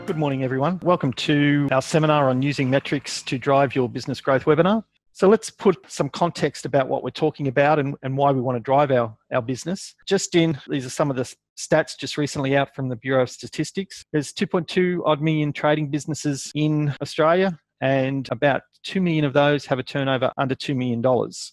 Good morning, everyone. Welcome to our seminar on using metrics to drive your business growth webinar. So let's put some context about what we're talking about and why we want to drive our business. These are some of the stats just recently out from the Bureau of Statistics. There's 2.2 odd million trading businesses in Australia, and about 2 million of those have a turnover under $2 million.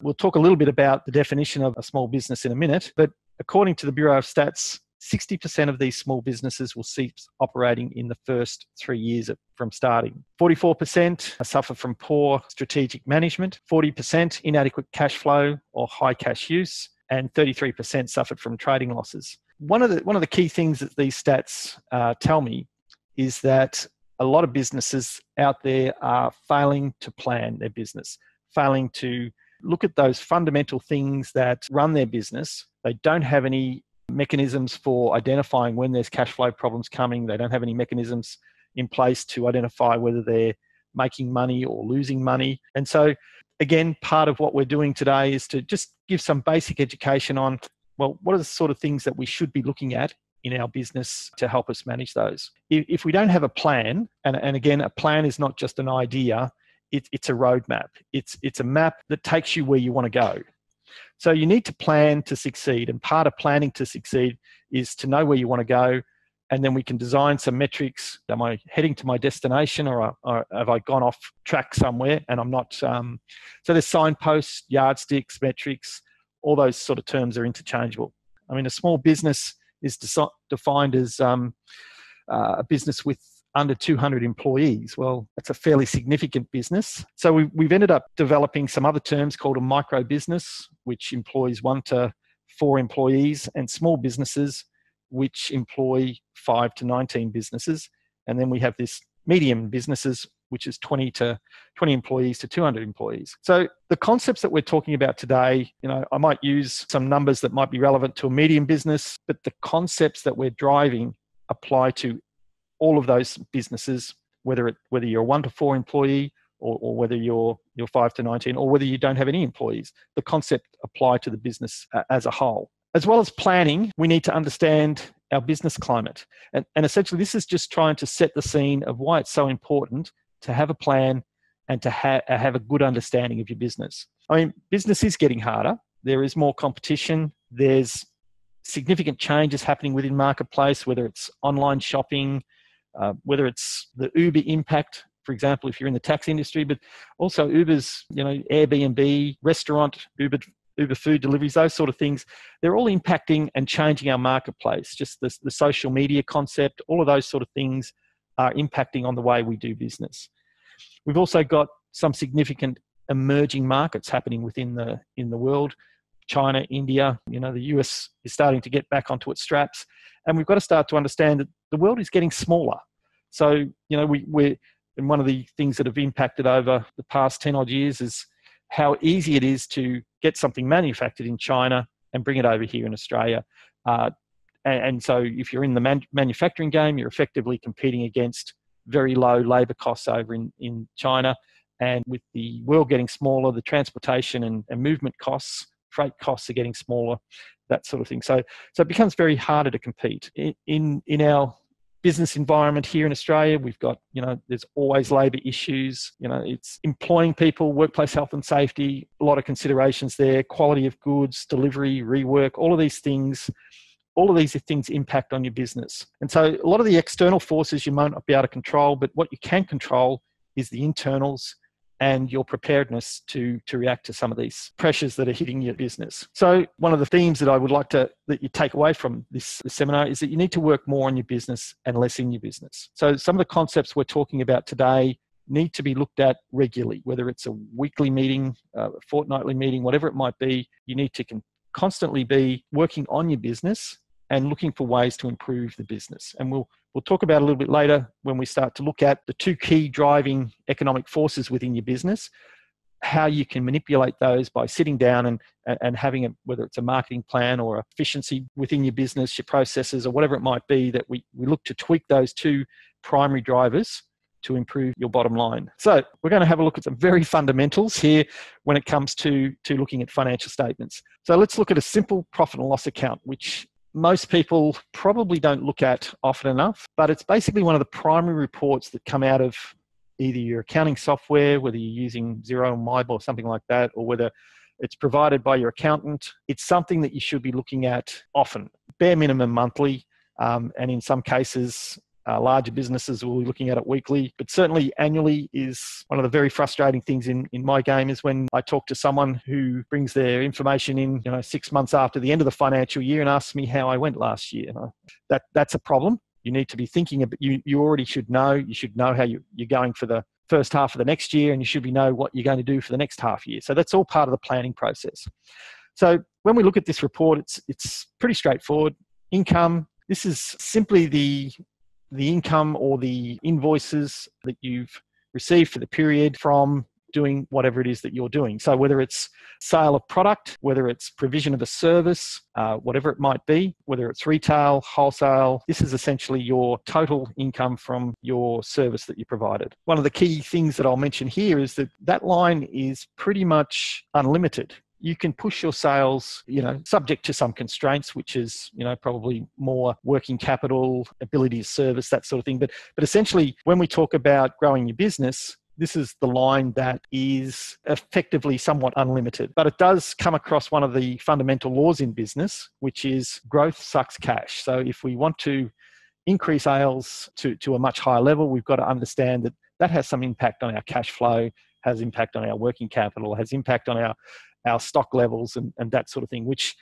We'll talk a little bit about the definition of a small business in a minute, but according to the Bureau of Stats, 60% of these small businesses will cease operating in the first 3 years from starting. 44% suffer from poor strategic management, 40% inadequate cash flow or high cash use, and 33% suffered from trading losses. One of the key things that these stats tell me is that a lot of businesses out there are failing to plan their business, failing to look at those fundamental things that run their business. They don't have any mechanisms for identifying when there's cash flow problems coming. They don't have any mechanisms in place to identify whether they're making money or losing money. And so, again, part of what we're doing today is to just give some basic education on, well, what are the sort of things that we should be looking at in our business to help us manage those. If we don't have a plan, and again, a plan is not just an idea, it's a roadmap. It's a map that takes you where you want to go. So you need to plan to succeed, and part of planning to succeed is to know where you want to go, and then we can design some metrics. Am I heading to my destination, or have I gone off track somewhere and I'm not? So there's signposts, yardsticks, metrics, all those sort of terms are interchangeable. I mean, a small business is defined as a business with under 200 employees. Well, that's a fairly significant business. So we've ended up developing some other terms called a micro business, which employs 1 to 4 employees, and small businesses, which employ 5 to 19 businesses. And then we have this medium businesses, which is 20 employees to 200 employees. So the concepts that we're talking about today, I might use some numbers that might be relevant to a medium business, but the concepts that we're driving apply to all of those businesses, whether you're a 1 to 4 employee or whether you're 5 to 19, or whether you don't have any employees. The concept apply to the business as a whole. As well as planning, we need to understand our business climate. And essentially, this is just trying to set the scene of why it's so important to have a plan and to have a good understanding of your business. I mean, business is getting harder. There is more competition. There's significant changes happening within marketplace, whether it's online shopping, whether it's the Uber impact, for example, if you're in the taxi industry, but also Uber's, Airbnb, restaurant, Uber food deliveries, those sort of things, they're all impacting and changing our marketplace. Just the social media concept, all of those sort of things are impacting on the way we do business. We've also got some significant emerging markets happening in the world. China, India, the US is starting to get back onto its straps. And we've got to start to understand that the world is getting smaller. So, we're, and one of the things that have impacted over the past 10 odd years is how easy it is to get something manufactured in China and bring it over here in Australia. And so if you're in the manufacturing game, you're effectively competing against very low labour costs over in China. And with the world getting smaller, the transportation and movement costs, freight costs are getting smaller, that sort of thing. So it becomes very harder to compete. In our business environment here in Australia, we've got, there's always labour issues. It's employing people, workplace health and safety, a lot of considerations there, quality of goods, delivery, rework, all of these things impact on your business. And so a lot of the external forces you might not be able to control, but what you can control is the internals and your preparedness to react to some of these pressures that are hitting your business. So one of the themes that I would like that you take away from this seminar is that you need to work more on your business and less in your business. So some of the concepts we're talking about today need to be looked at regularly, whether it's a weekly meeting, a fortnightly meeting, whatever it might be. You need to constantly be working on your business and looking for ways to improve the business. And we'll talk about a little bit later when we start to look at the 2 key driving economic forces within your business, how you can manipulate those by sitting down and having whether it's a marketing plan or efficiency within your business, your processes, or whatever it might be, that we look to tweak those 2 primary drivers to improve your bottom line. So we're going to have a look at some very fundamentals here when it comes to looking at financial statements. So let's look at a simple profit and loss account, which most people probably don't look at often enough, but it's basically one of the primary reports that come out of either your accounting software, whether you're using Xero or MYOB or something like that, or whether it's provided by your accountant. It's something that you should be looking at often, bare minimum monthly, and in some cases, larger businesses will be looking at it weekly, but certainly annually is one of the very frustrating things in my game is when I talk to someone who brings their information in 6 months after the end of the financial year and asks me how I went last year. That's a problem. You need to be thinking about, you already should know. You should know how you're going for the first half of the next year, and you should know what you're going to do for the next half year. So that's all part of the planning process. So when we look at this report, it's pretty straightforward. Income, this is simply the income or the invoices that you've received for the period from doing whatever it is that you're doing. So whether it's sale of product, whether it's provision of a service, whatever it might be, whether it's retail, wholesale, this is essentially your total income from your service that you provided. One of the key things that I'll mention here is that line is pretty much unlimited. You can push your sales, subject to some constraints, which is, probably more working capital, ability to service, that sort of thing. But essentially, when we talk about growing your business, this is the line that is effectively somewhat unlimited. But it does come across one of the fundamental laws in business, which is growth sucks cash. So if we want to increase sales to a much higher level, we've got to understand that has some impact on our cash flow, has impact on our working capital, has impact on our stock levels and that sort of thing, which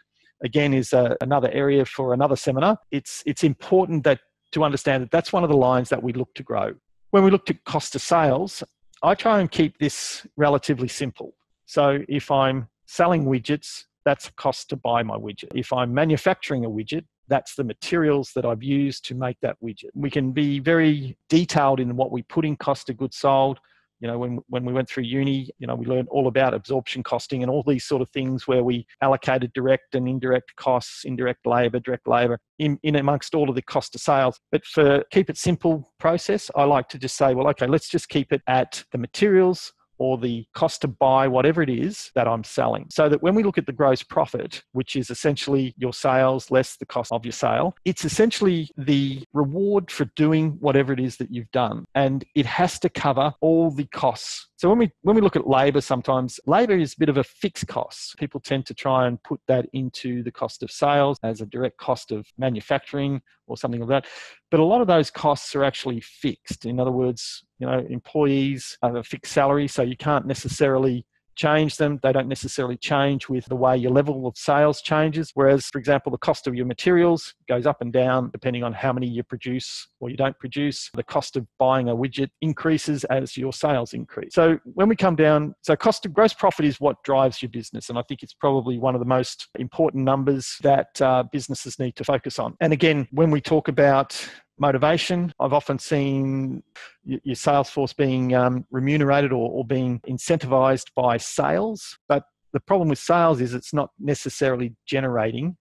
again is another area for another seminar. It's important to understand that that's one of the lines that we look to grow. When we look to cost of sales, I try and keep this relatively simple. So if I'm selling widgets, that's a cost to buy my widget. If I'm manufacturing a widget, that's the materials that I've used to make that widget. We can be very detailed in what we put in cost of goods sold. When we went through uni, we learned all about absorption costing and all these sort of things where we allocated direct and indirect costs, indirect labour, direct labour in amongst all of the cost of sales. But for keep it simple process, I like to just say, well, okay, let's just keep it at the materials or the cost to buy whatever it is that I'm selling. So that when we look at the gross profit, which is essentially your sales less the cost of your sale, it's essentially the reward for doing whatever it is that you've done. And it has to cover all the costs. So when we look at labour, sometimes labour is a bit of a fixed cost. People tend to try and put that into the cost of sales as a direct cost of manufacturing or something like that. But a lot of those costs are actually fixed. In other words, employees have a fixed salary, so you can't necessarily change them. They don't necessarily change with the way your level of sales changes. Whereas, for example, the cost of your materials goes up and down depending on how many you produce or you don't produce. The cost of buying a widget increases as your sales increase. So when we come down, cost of gross profit is what drives your business. And I think it's probably one of the most important numbers that businesses need to focus on. And again, when we talk about motivation, I've often seen your sales force being remunerated or being incentivized by sales. But the problem with sales is it's not necessarily generating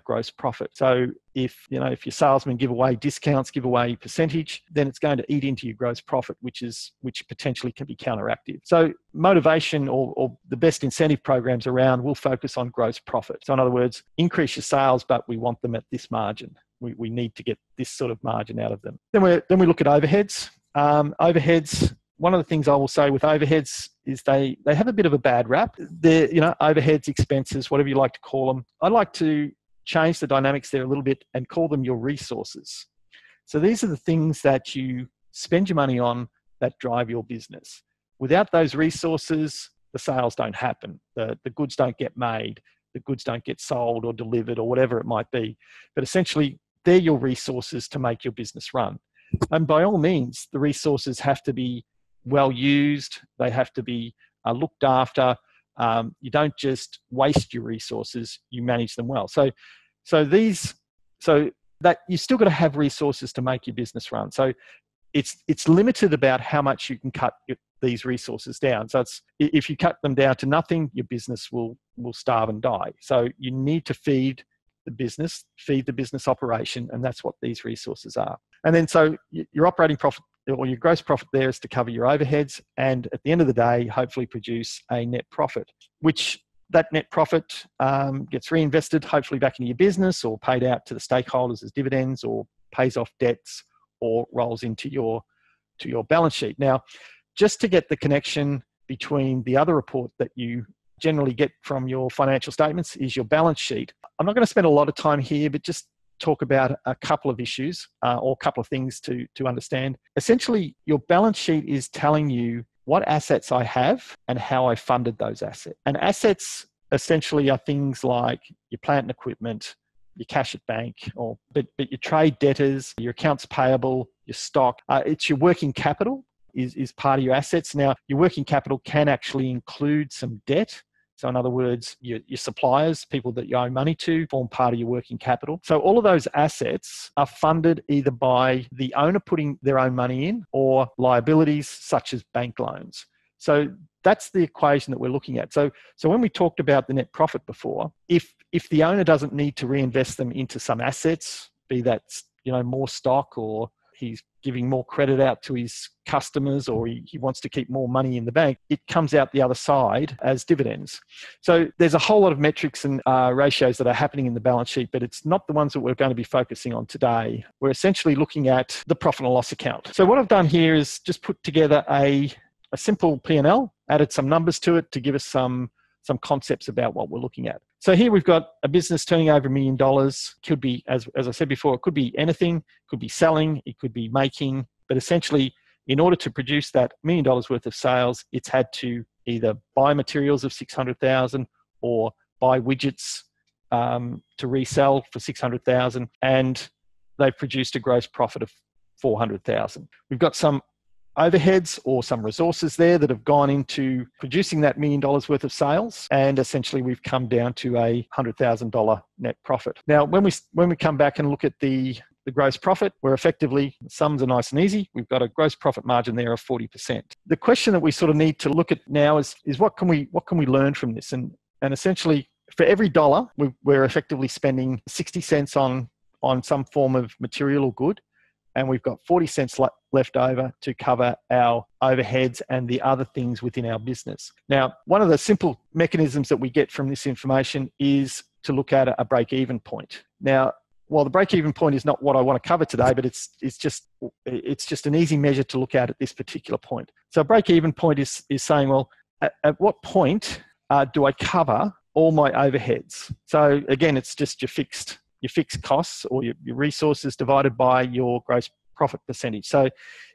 gross profit. So if your salesmen give away discounts, give away percentage, then it's going to eat into your gross profit, which potentially can be counteractive. So motivation or the best incentive programs around will focus on gross profit. So in other words, increase your sales, but we want them at this margin. We need to get this sort of margin out of them. Then we look at overheads. Overheads, one of the things I will say with overheads is they have a bit of a bad rap. They're, overheads, expenses, whatever you like to call them. I like to change the dynamics there a little bit and call them your resources. So these are the things that you spend your money on that drive your business. Without those resources, the sales don't happen. The goods don't get made. The goods don't get sold or delivered or whatever it might be. But essentially, they're your resources to make your business run. And by all means, the resources have to be well used. They have to be looked after. You don't just waste your resources, you manage them well. So that you still got to have resources to make your business run. So it's limited about how much you can cut these resources down. So if you cut them down to nothing, your business will starve and die. So you need to feed the business operation, and that's what these resources are. And then so your operating profit or your gross profit there is to cover your overheads, and at the end of the day, hopefully produce a net profit, which that net profit gets reinvested, hopefully back into your business, or paid out to the stakeholders as dividends, or pays off debts, or rolls into your balance sheet. Now, just to get the connection between the other report that you generally get from your financial statements is your balance sheet. I'm not going to spend a lot of time here, but just talk about a couple of issues or a couple of things to understand. Essentially, your balance sheet is telling you what assets I have and how I funded those assets. And assets essentially are things like your plant and equipment, your cash at bank, but your trade debtors, your accounts payable, your stock. It's your working capital is part of your assets. Now, your working capital can actually include some debt. So in other words, your suppliers, people that you owe money to, form part of your working capital. So all of those assets are funded either by the owner putting their own money in, or liabilities such as bank loans. So that's the equation that we're looking at. So when we talked about the net profit before, if the owner doesn't need to reinvest them into some assets, be that more stock, or he's giving more credit out to his customers, or he wants to keep more money in the bank, it comes out the other side as dividends. So there's a whole lot of metrics and ratios that are happening in the balance sheet, but it's not the ones that we're going to be focusing on today. We're essentially looking at the profit and loss account. So what I've done here is just put together a simple P&L, added some numbers to it to give us some concepts about what we're looking at. So here we've got a business turning over $1 million. Could be, as I said before, it could be anything, could be selling, it could be making, but essentially in order to produce that $1 million worth of sales, it's had to either buy materials of $600,000 or buy widgets to resell for $600,000, and they've produced a gross profit of $400,000. We've got some overheads or some resources there that have gone into producing that $1 million worth of sales, and essentially we've come down to a $100,000 net profit. Now, when we come back and look at the gross profit, we're effectively, sums are nice and easy. We've got a gross profit margin there of 40%. The question that we sort of need to look at now is what can we learn from this? And essentially, for every dollar, we're effectively spending 60 cents on some form of material or good, and we've got 40 cents left over to cover our overheads and the other things within our business. Now, one of the simple mechanisms that we get from this information is to look at a break-even point. Now, while the break-even point is not what I want to cover today, but it's just an easy measure to look at this particular point. So a break-even point is saying, well, at what point do I cover all my overheads? So again, it's just your fixed costs, or your resources divided by your gross profit percentage. So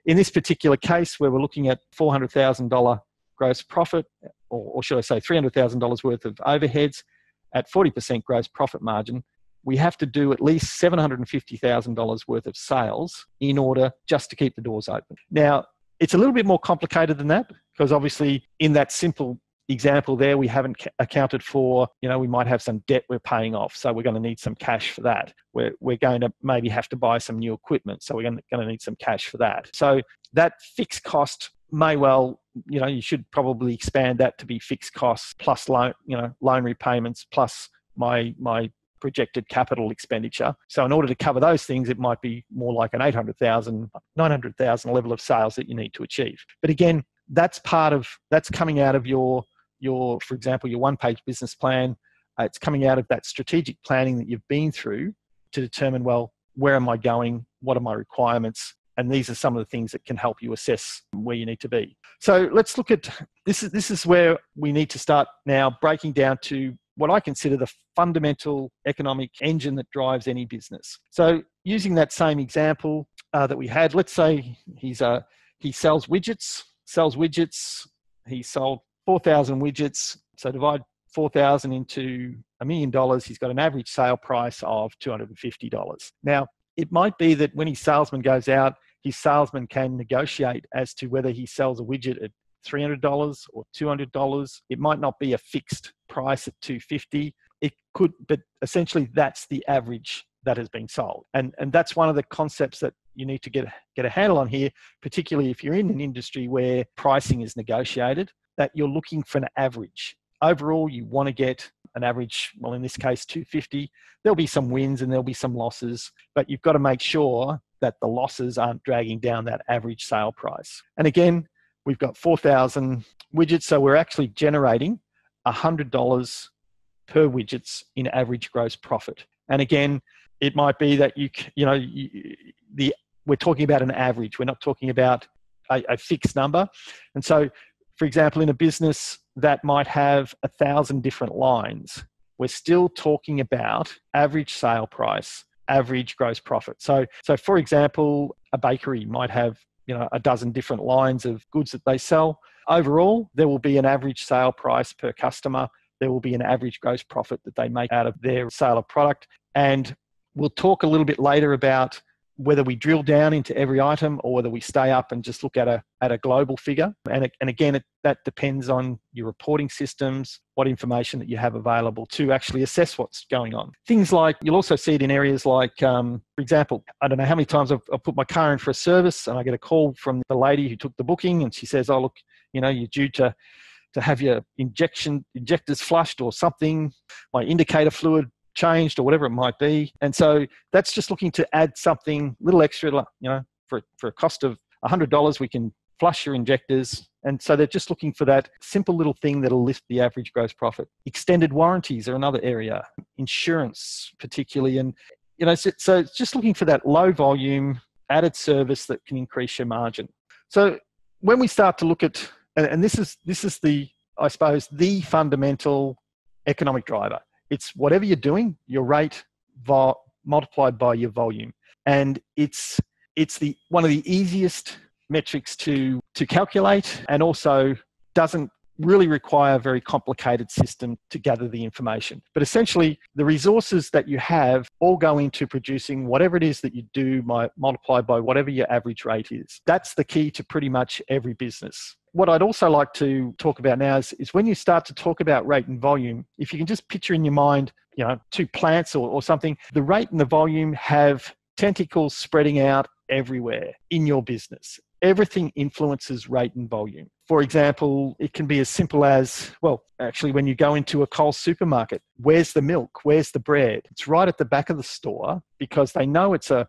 in this particular case, where we're looking at $400,000 gross profit, or should I say $300,000 worth of overheads at 40% gross profit margin, we have to do at least $750,000 worth of sales in order just to keep the doors open. Now, it's a little bit more complicated than that, because obviously in that simple example there, we haven't accounted for, we might have some debt we're paying off, so we're going to need some cash for that. We're going to maybe have to buy some new equipment, so we're going to need some cash for that. So that fixed cost may well, you should probably expand that to be fixed costs plus loan repayments plus my projected capital expenditure. So in order to cover those things, it might be more like an $800,000, $900,000 level of sales that you need to achieve. But again, that's coming out of your, for example, your one-page business plan. It's coming out of that strategic planning that you've been through to determine, well, where am I going? What are my requirements? And these are some of the things that can help you assess where you need to be. So let's look at, this is where we need to start now breaking down to what I consider the fundamental economic engine that drives any business. So using that same example that we had, let's say he sells widgets, he sold 4,000 widgets. So divide 4,000 into $1 million, he's got an average sale price of $250. Now, it might be that when his salesman goes out, his salesman can negotiate as to whether he sells a widget at $300 or $200. It might not be a fixed price at $250. It could, but essentially that's the average that has been sold. And that's one of the concepts that you need to get a handle on here, particularly if you're in an industry where pricing is negotiated, that you're looking for an average. Overall, you want to get an average, well, in this case, $250. There'll be some wins and there'll be some losses, but you've got to make sure that the losses aren't dragging down that average sale price. And again, we've got 4,000 widgets, so we're actually generating $100 per widgets in average gross profit. And again, it might be that we're talking about an average. We're not talking about a fixed number. And so, for example, in a business that might have 1,000 different lines, we're still talking about average sale price, average gross profit. So for example, a bakery might have a dozen different lines of goods that they sell. Overall, there will be an average sale price per customer. There will be an average gross profit that they make out of their sale of product. And we'll talk a little bit later about whether we drill down into every item or whether we stay up and just look at a global figure. And again, that depends on your reporting systems, what information that you have available to actually assess what's going on. Things like, you'll also see it in areas like, for example, I don't know how many times I've put my car in for a service and I get a call from the lady who took the booking and she says, oh, look, you're due to have your injectors flushed or something, my indicator fluid changed or whatever it might be. And so that's just looking to add something a little extra, for a cost of $100, we can flush your injectors. And so they're just looking for that simple little thing that'll lift the average gross profit. Extended warranties are another area, insurance particularly. And, so it's just looking for that low volume added service that can increase your margin. So when we start to look at, and this is the, I suppose, the fundamental economic driver. It's whatever you're doing, your rate multiplied by your volume. And it's one of the easiest metrics to calculate, and also doesn't really require a very complicated system to gather the information. But essentially, the resources that you have all go into producing whatever it is that you do, multiplied by whatever your average rate is. That's the key to pretty much every business. What I'd also like to talk about now is when you start to talk about rate and volume, if you can just picture in your mind, two plants or something, the rate and the volume have tentacles spreading out everywhere in your business. Everything influences rate and volume. For example, it can be as simple as, when you go into a Coles supermarket, where's the milk? Where's the bread? It's right at the back of the store because they know it's a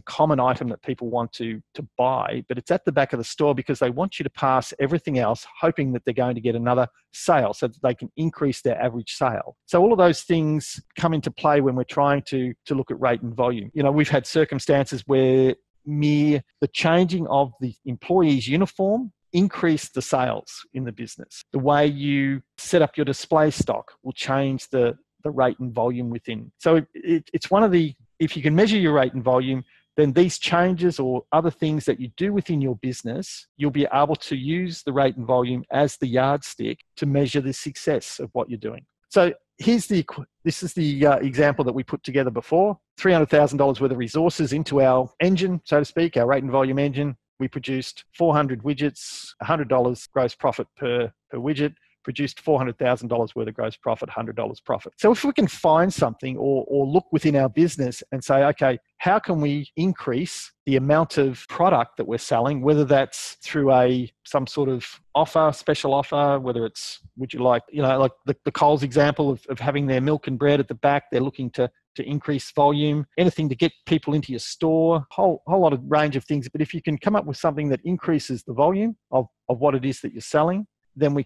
common item that people want to buy, but it's at the back of the store because they want you to pass everything else, hoping that they're going to get another sale so that they can increase their average sale. So all of those things come into play when we're trying to look at rate and volume. We've had circumstances where the changing of the employee's uniform increase the sales in the business. The way you set up your display stock will change the rate and volume within. So it's one of if you can measure your rate and volume, then these changes or other things that you do within your business, you'll be able to use the rate and volume as the yardstick to measure the success of what you're doing. So this is the example that we put together before. $300,000 worth of resources into our engine, so to speak, our rate and volume engine. We produced 400 widgets, $100 gross profit per widget, produced $400,000 worth of gross profit, $100 profit. So if we can find something or look within our business and say, okay, how can we increase the amount of product that we're selling, whether that's through some sort of offer, special offer, whether it's, would you like the Coles example of having their milk and bread at the back, they're looking to increase volume, anything to get people into your store, whole lot of range of things. But if you can come up with something that increases the volume of what it is that you're selling, then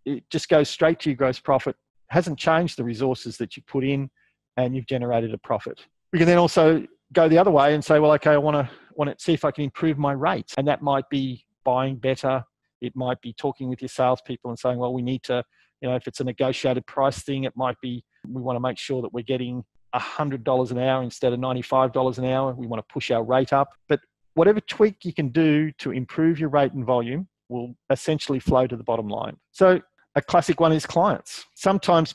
it just goes straight to your gross profit. Hasn't changed the resources that you put in, and you've generated a profit. We can then also go the other way and say, well, okay, I want to see if I can improve my rates. And that might be buying better. It might be talking with your salespeople and saying, well, we need to, if it's a negotiated price thing, it might be, we want to make sure that we're getting $100 an hour instead of $95 an hour. We want to push our rate up. But whatever tweak you can do to improve your rate and volume will essentially flow to the bottom line. So a classic one is clients. Sometimes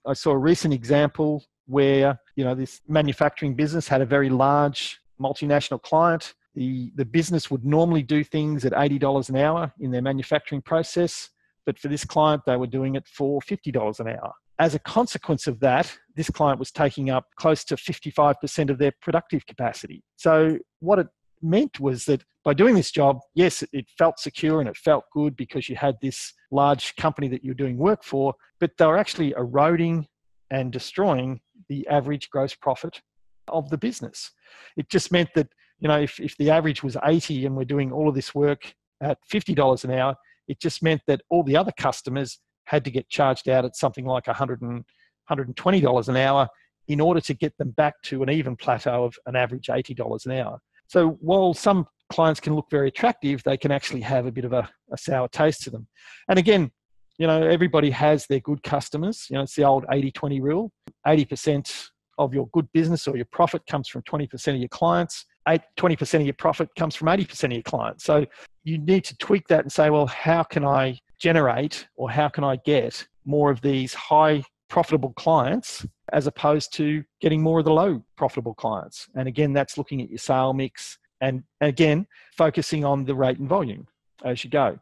I saw a recent example where, this manufacturing business had a very large multinational client. The business would normally do things at $80 an hour in their manufacturing process, but for this client, they were doing it for $50 an hour. As a consequence of that, this client was taking up close to 55% of their productive capacity. So what it meant was that by doing this job, yes, it felt secure and it felt good because you had this large company that you're doing work for, but they were actually eroding and destroying the average gross profit of the business. It just meant that, if the average was 80 and we're doing all of this work at $50 an hour, it just meant that all the other customers had to get charged out at something like $120 an hour in order to get them back to an even plateau of an average $80 an hour. So while some clients can look very attractive, they can actually have a bit of a sour taste to them. And again, everybody has their good customers. It's the old 80-20 rule. 80% of your good business or your profit comes from 20% of your clients. 20% of your profit comes from 80% of your clients. So you need to tweak that and say, well, how can I generate or how can I get more of these high profitable clients as opposed to getting more of the low profitable clients? And again, that's looking at your sale mix and again, focusing on the rate and volume as you go.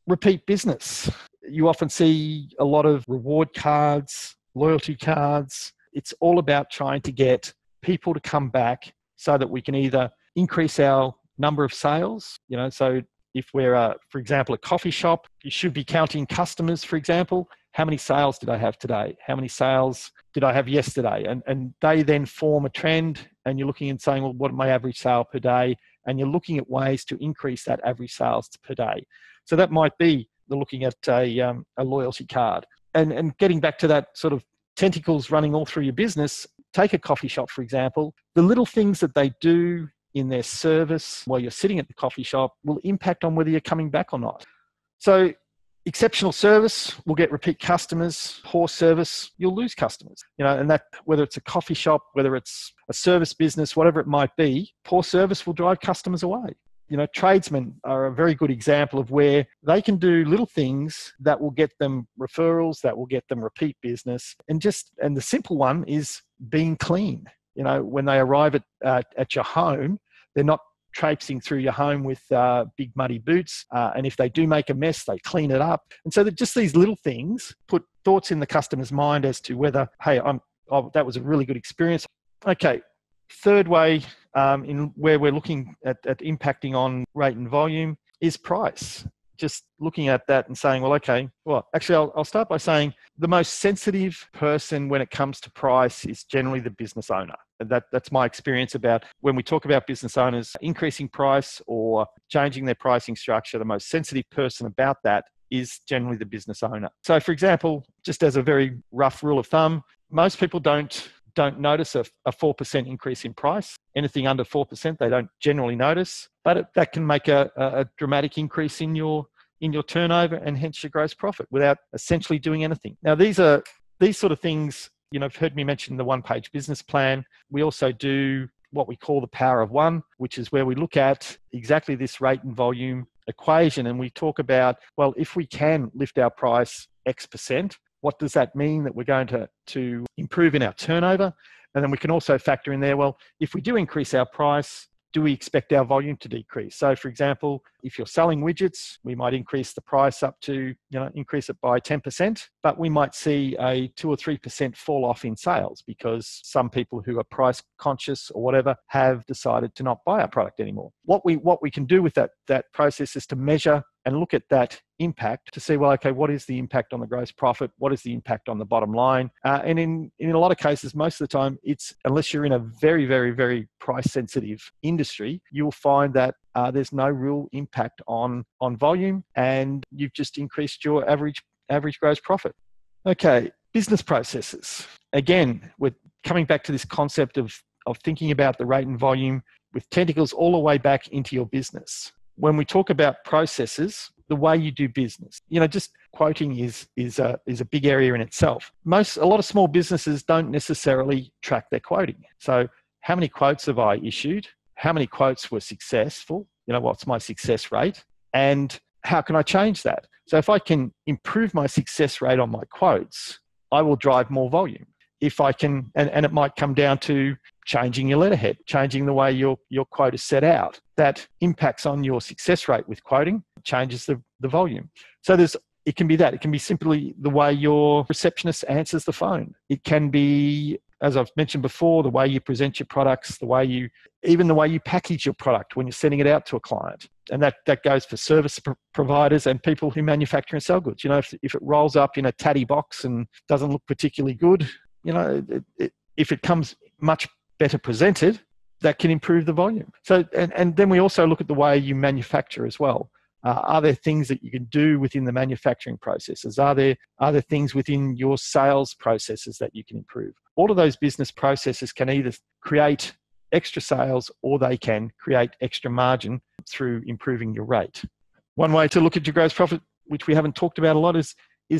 Repeat business. You often see a lot of reward cards, loyalty cards. It's all about trying to get people to come back so that we can either increase our number of sales. So if we're, for example, a coffee shop, you should be counting customers, for example. How many sales did I have today? How many sales did I have yesterday? And they then form a trend, and you're looking and saying, well, what my average sale per day? And you're looking at ways to increase that average sales per day. So that might be looking at a loyalty card. And getting back to that sort of tentacles running all through your business, take a coffee shop, for example. The little things that they do in their service while you're sitting at the coffee shop will impact on whether you're coming back or not. So exceptional service will get repeat customers. Poor service, you'll lose customers. And that, whether it's a coffee shop, whether it's a service business, whatever it might be, poor service will drive customers away. Tradesmen are a very good example of where they can do little things that will get them referrals, that will get them repeat business. And the simple one is being clean. When they arrive at your home, they're not traipsing through your home with big muddy boots. And if they do make a mess, they clean it up. And so that just these little things put thoughts in the customer's mind as to whether, hey, that was a really good experience. Okay. Third way in where we're looking at impacting on rate and volume is price. Just looking at that and saying, well, okay, well, actually, I'll start by saying the most sensitive person when it comes to price is generally the business owner. And that's my experience about when we talk about business owners increasing price or changing their pricing structure, the most sensitive person about that is generally the business owner. So, for example, just as a very rough rule of thumb, most people don't notice a 4% increase in price. Anything under 4%, they don't generally notice, but that can make a dramatic increase in your turnover and hence your gross profit without essentially doing anything. Now, these sort of things, you've heard me mention the one-page business plan. We also do what we call the power of one, which is where we look at exactly this rate and volume equation. And we talk about, well, if we can lift our price X percent, what does that mean that we're going to improve in our turnover? And then we can also factor in there, well, if we do increase our price, do we expect our volume to decrease? So, for example, if you're selling widgets, we might increase the price up to, increase it by 10%, but we might see a 2 or 3% fall off in sales because some people who are price conscious or whatever have decided to not buy our product anymore. What we can do with that process is to measure and look at that impact to see, well, okay, what is the impact on the gross profit? What is the impact on the bottom line? And in a lot of cases, most of the time, it's, unless you're in a very, very, very price sensitive industry, you'll find that there's no real impact on volume and you've just increased your average gross profit. Okay, business processes. Again, we're coming back to this concept of thinking about the rate and volume with tentacles all the way back into your business. When we talk about processes, the way you do business, just quoting is a big area in itself. A lot of small businesses don't necessarily track their quoting. So how many quotes have I issued? How many quotes were successful? What's my success rate? And how can I change that? So if I can improve my success rate on my quotes, I will drive more volume. If I can, and it might come down to changing your letterhead, changing the way your quote is set out. That impacts on your success rate with quoting, changes the volume. So it can be that. It can be simply the way your receptionist answers the phone. It can be, as I've mentioned before, the way you present your products, even the way you package your product when you're sending it out to a client. And that goes for service providers and people who manufacture and sell goods. If it rolls up in a tatty box and doesn't look particularly good, if it comes much better presented, that can improve the volume. So, and then we also look at the way you manufacture as well. Are there things that you can do within the manufacturing processes? Are there things within your sales processes that you can improve? All of those business processes can either create extra sales or they can create extra margin through improving your rate. One way to look at your gross profit, which we haven't talked about a lot, is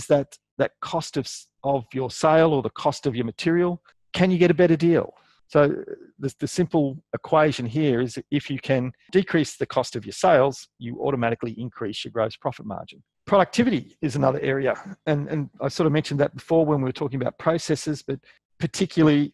that cost of your sale or the cost of your material. Can you get a better deal? So the simple equation here is that if you can decrease the cost of your sales, you automatically increase your gross profit margin. Productivity is another area. And I sort of mentioned that before when we were talking about processes, but particularly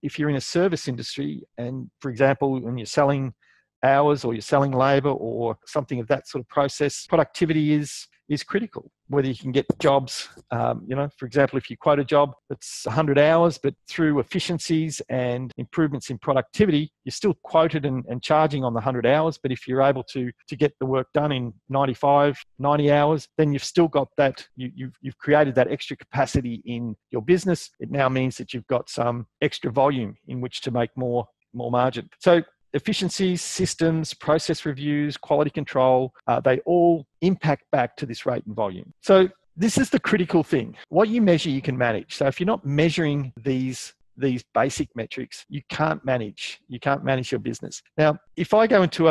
if you're in a service industry and, for example, when you're selling hours or you're selling labor or something of that sort of process, productivity is critical. Whether you can get jobs, for example, if you quote a job that's 100 hours, but through efficiencies and improvements in productivity, you're still quoted and charging on the 100 hours. But if you're able to get the work done in 95, 90 hours, then you've still got that, you've created that extra capacity in your business. It now means that you've got some extra volume in which to make more margin. So efficiencies, systems, process reviews, quality control, they all impact back to this rate and volume. So this is the critical thing. What you measure, you can manage. So if you're not measuring these basic metrics, you can't manage your business. Now, if I go into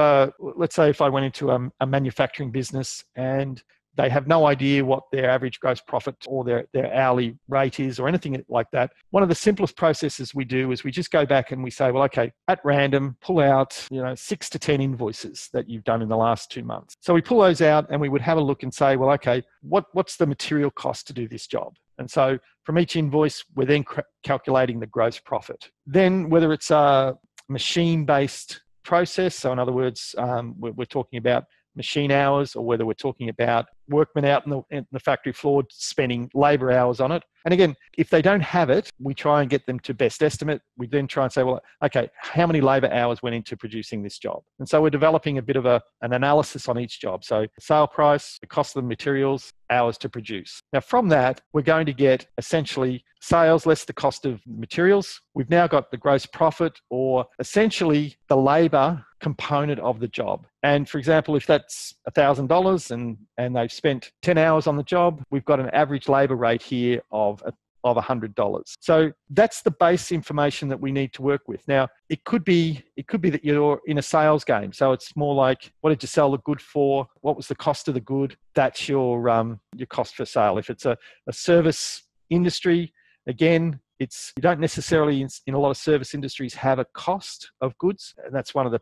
let's say if I went into a manufacturing business and they have no idea what their average gross profit or their hourly rate is or anything like that. One of the simplest processes we do is we just go back and we say, well, okay, at random, pull out 6 to 10 invoices that you've done in the last 2 months. So we pull those out and we would have a look and say, well, okay, what's the material cost to do this job? And so from each invoice, we're then calculating the gross profit. Then whether it's a machine-based process, so in other words, we're talking about machine hours, or whether we're talking about workmen out in the factory floor spending labor hours on it. And again, if they don't have it, we try and get them to best estimate. We then try and say, well, okay, how many labor hours went into producing this job? And so we're developing a bit of an analysis on each job. So sale price, the cost of the materials, hours to produce. Now from that, we're going to get essentially sales less the cost of materials. We've now got the gross profit, or essentially the labor component of the job. And for example, if that's $1,000 and they've spent 10 hours on the job, we've got an average labor rate here of $100. So that's the base information that we need to work with. Now, it could be that you're in a sales game. So it's more like, what did you sell the good for? What was the cost of the good? That's your cost for sale. If it's a service industry, again, you don't necessarily in a lot of service industries have a cost of goods. And that's one of the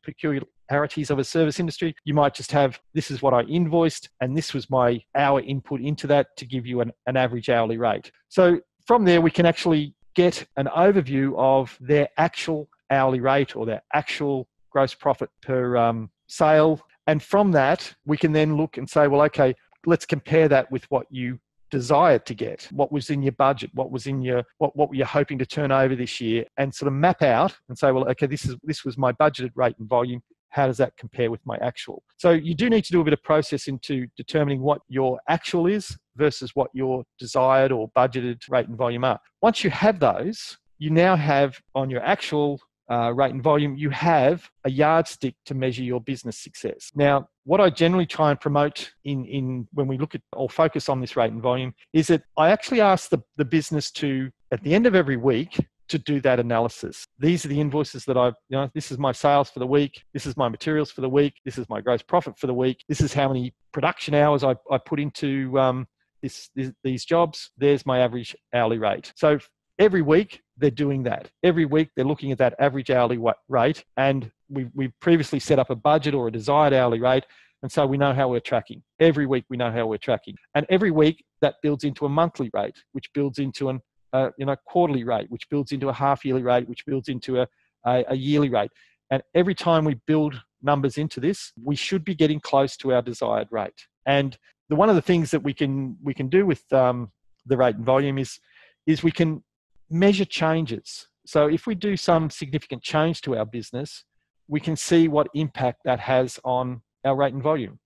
peculiarities of a service industry. You might just have, this is what I invoiced, and this was my hour input into that to give you an average hourly rate. So from there, we can actually get an overview of their actual hourly rate or their actual gross profit per sale. And from that, we can then look and say, well, okay, let's compare that with what you desired to get, what was in your budget, what was in your what were you hoping to turn over this year, and sort of map out and say, well, okay, this was my budgeted rate and volume. How does that compare with my actual? So you do need to do a bit of process into determining what your actual is versus what your desired or budgeted rate and volume are. Once you have those, you now have on your actual rate and volume, you have a yardstick to measure your business success. Now, what I generally try and promote in when we look at or focus on this rate and volume is that I actually ask the business to, at the end of every week, to do that analysis. These are the invoices that this is my sales for the week. This is my materials for the week. This is my gross profit for the week. This is how many production hours I put into these jobs. There's my average hourly rate. So every week, they're doing that. Every week, they're looking at that average hourly rate, and we've previously set up a budget or a desired hourly rate, and so we know how we're tracking. Every week, we know how we're tracking. And every week, that builds into a monthly rate, which builds into a quarterly rate, which builds into a half-yearly rate, which builds into a yearly rate. And every time we build numbers into this, we should be getting close to our desired rate. And one of the things that we can do with the rate and volume is we can measure changes. So if we do some significant change to our business, we can see what impact that has on our rate and volume.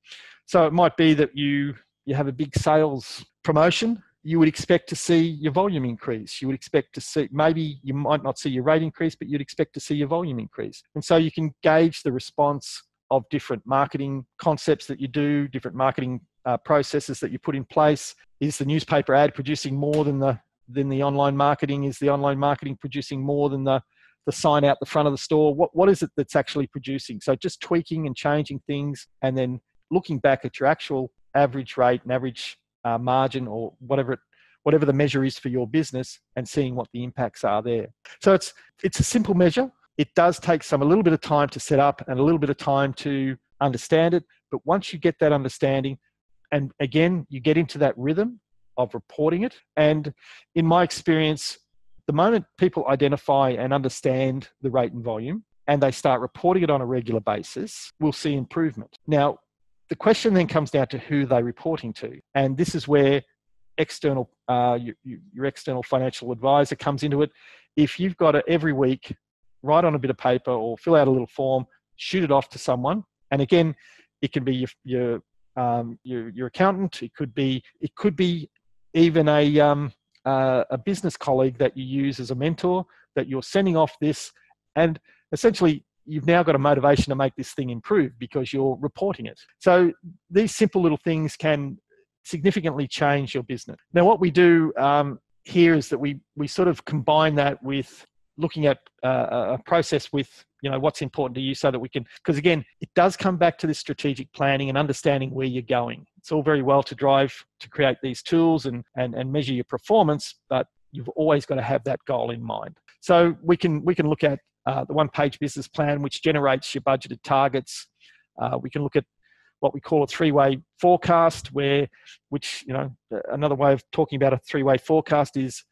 So it might be that you have a big sales promotion. You would expect to see your volume increase. You would expect to see, maybe you might not see your rate increase, but you'd expect to see your volume increase. And so you can gauge the response of different marketing concepts that you do, different marketing processes that you put in place. Is the newspaper ad producing more than the online marketing? Is the online marketing producing more than the sign out the front of the store? What is it that's actually producing? So just tweaking and changing things, and then looking back at your actual average rate and average margin, or whatever the measure is for your business, and seeing what the impacts are there. So it's a simple measure. It does take a little bit of time to set up and a little bit of time to understand it. But once you get that understanding, and again, you get into that rhythm of reporting it. And in my experience, the moment people identify and understand the rate and volume, and they start reporting it on a regular basis, we'll see improvement. Now, the question then comes down to who they're reporting to. And this is where your external financial advisor comes into it. If you've got to every week write on a bit of paper or fill out a little form, shoot it off to someone. And again, it can be your accountant. It could be even a business colleague that you use as a mentor, that you're sending off this, and essentially you've now got a motivation to make this thing improve because you're reporting it. So these simple little things can significantly change your business. Now, what we do here is that we sort of combine that with looking at a process with what's important to you, so that we can, because again, it does come back to this strategic planning and understanding where you're going. It's all very well to create these tools and measure your performance, but you've always got to have that goal in mind. So we can look at the one-page business plan, which generates your budgeted targets. We can look at what we call a three-way forecast, which another way of talking about a three-way forecast is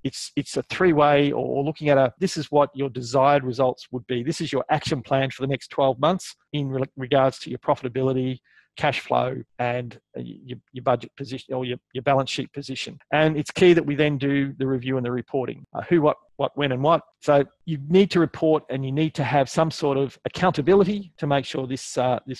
it's a three-way, or looking at this is what your desired results would be. This is your action plan for the next 12 months in regards to your profitability, cash flow, and your budget position, or your balance sheet position. And it's key that we then do the review and the reporting, who, what, when, and what. So you need to report, and you need to have some sort of accountability to make sure this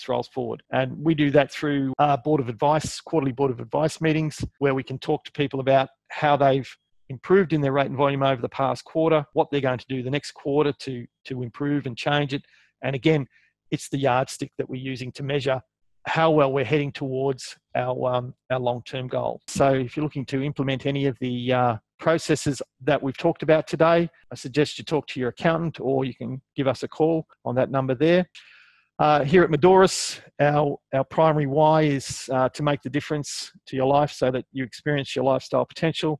rolls forward. And we do that through quarterly board of advice meetings, where we can talk to people about how they've improved in their rate and volume over the past quarter, what they're going to do the next quarter to improve and change it. And again, it's the yardstick that we're using to measure how well we're heading towards our long-term goal. So if you're looking to implement any of the processes that we've talked about today, I suggest you talk to your accountant, or you can give us a call on that number there. Here at Medoris, our primary why is to make the difference to your life so that you experience your lifestyle potential.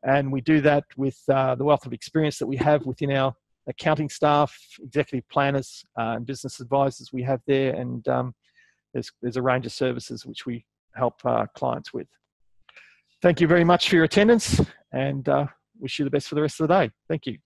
And we do that with the wealth of experience that we have within our accounting staff, executive planners, and business advisors we have there. And there's a range of services which we help clients with. Thank you very much for your attendance, and wish you the best for the rest of the day. Thank you.